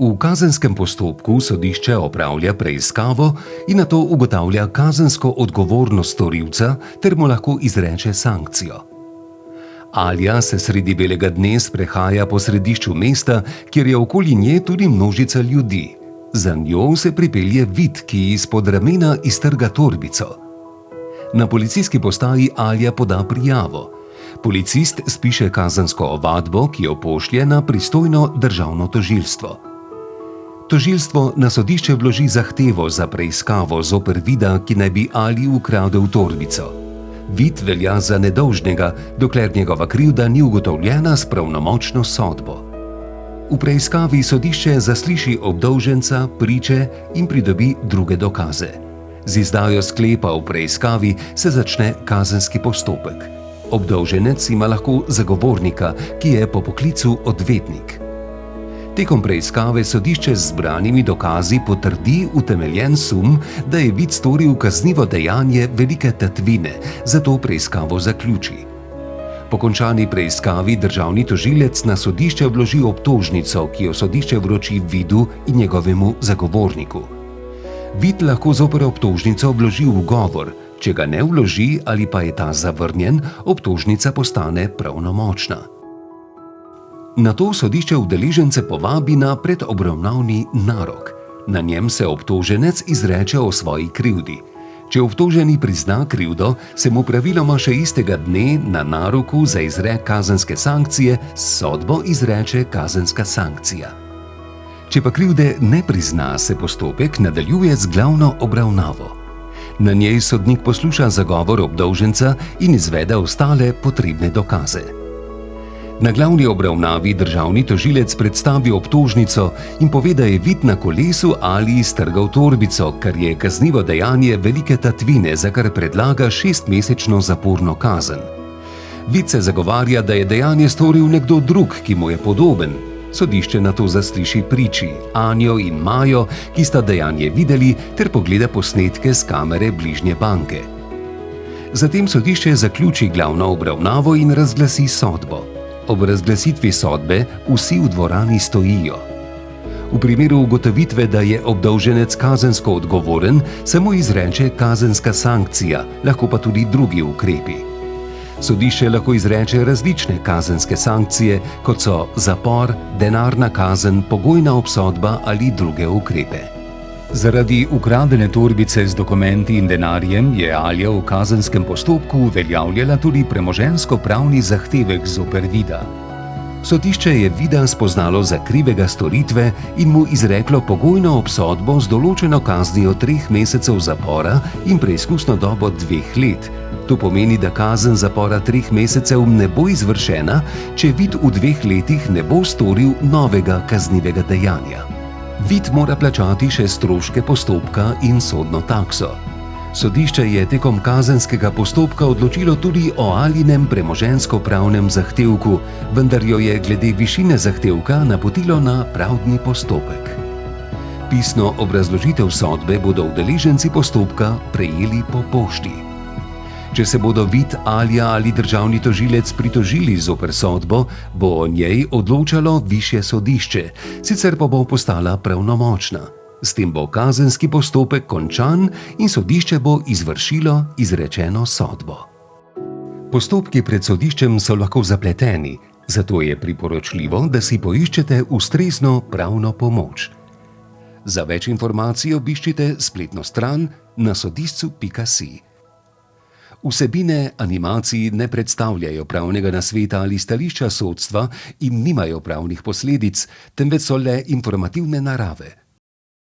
V kazenskem postopku sodišče opravlja preiskavo in nato ugotavlja kazensko odgovornost storilca ter mu lahko izreče sankcijo. Alja se sredi belega dne sprehaja po središču mesta, kjer je okoli nje tudi množica ljudi. Za njo se pripelje Vid, ki izpod ramena iztrga torbico. Na policijski postaji Alja poda prijavo. Policist spiše kazensko ovadbo, ki jo pošlje na pristojno državno tožilstvo. Tožilstvo na sodišče vloži zahtevo za preiskavo zoper Vida, ki naj bi Alji ukradel torbico. Vid velja za nedolžnega, dokler njegova krivda ni ugotovljena s pravnomočno sodbo. V preiskavi sodišče zasliši obdolženca, priče in pridobi druge dokaze. Z izdajo sklepa v preiskavi se začne kazenski postopek. Obdolženec ima lahko zagovornika, ki je po poklicu odvetnik. Tekom preiskave sodišče z zbranimi dokazi potrdi utemeljen sum, da je Vid storil kaznivo dejanje velike tatvine, zato preiskavo zaključi. Po končani preiskavi državni tožilec na sodišče vloži obtožnico, ki jo sodišče vroči Vidu in njegovemu zagovorniku. Vid lahko zoper obtožnico vloži ugovor, če ga ne vloži ali pa je ta zavrnjen, obtožnica postane pravnomočna. Nato sodišče udeležence povabi na predobravnavni narok. Na njem se obtoženec izreče o svoji krivdi. Če obtoženi prizna krivdo, se mu praviloma še istega dne na naroku za izrek kazenske sankcije s sodbo izreče kazenska sankcija. Če pa krivde ne prizna, se postopek nadaljuje z glavno obravnavo. Na njej sodnik posluša zagovor obdolženca in izvede ostale potrebne dokaze. Na glavni obravnavi državni tožilec predstavi obtožnico in pove, da je Vid na kolesu ali iztrgal torbico, kar je kaznivo dejanje velike tatvine, za kar predlaga 6-mesečno zaporno kazen. Vid se zagovarja, da je dejanje storil nekdo drug, ki mu je podoben. Sodišče nato zasliši priči, Anjo in Majo, ki sta dejanje videli, ter pogleda posnetke s kamere bližnje banke. Zatem sodišče zaključi glavno obravnavo in razglasi sodbo. Ob razglasitvi sodbe vsi v dvorani stojijo. V primeru ugotovitve, da je obdolženec kazensko odgovoren, se mu izreče kazenska sankcija, lahko pa tudi drugi ukrepi. Sodišče lahko izreče različne kazenske sankcije, kot so zapor, denarna kazen, pogojna obsodba ali druge ukrepe. Zaradi ukradene torbice z dokumenti in denarjem je Alja v kazenskem postopku uveljavljala tudi premoženjsko-pravni zahtevek zoper Vida. Sodišče je Vida spoznalo za krivega storitve in mu izreklo pogojno obsodbo z določeno kaznijo 3 mesecev zapora in preizkusno dobo 2 let. To pomeni, da kazen zapora 3 mesecev ne bo izvršena, če Vid v 2 letih ne bo storil novega kaznivega dejanja. Vid mora plačati še stroške postopka in sodno takso. Sodišče je tekom kazenskega postopka odločilo tudi o Aljinem premoženjsko-pravnem zahtevku, vendar jo je glede višine zahtevka napotilo na pravdni postopek. Pisno obrazložitev sodbe bodo udeleženci postopka prejeli po pošti. Če se bodo Vid, Alja ali državni tožilec pritožili zoper sodbo, bo o njej odločalo višje sodišče, sicer pa bo postala pravnomočna. S tem bo kazenski postopek končan in sodišče bo izvršilo izrečeno sodbo. Postopki pred sodiščem so lahko zapleteni, zato je priporočljivo, da si poiščete ustrezno pravno pomoč. Za več informacij obiščite spletno stran nasodiscu.si. Vsebine animacij ne predstavljajo pravnega nasveta ali stališča sodstva in nimajo pravnih posledic, temveč so le informativne narave.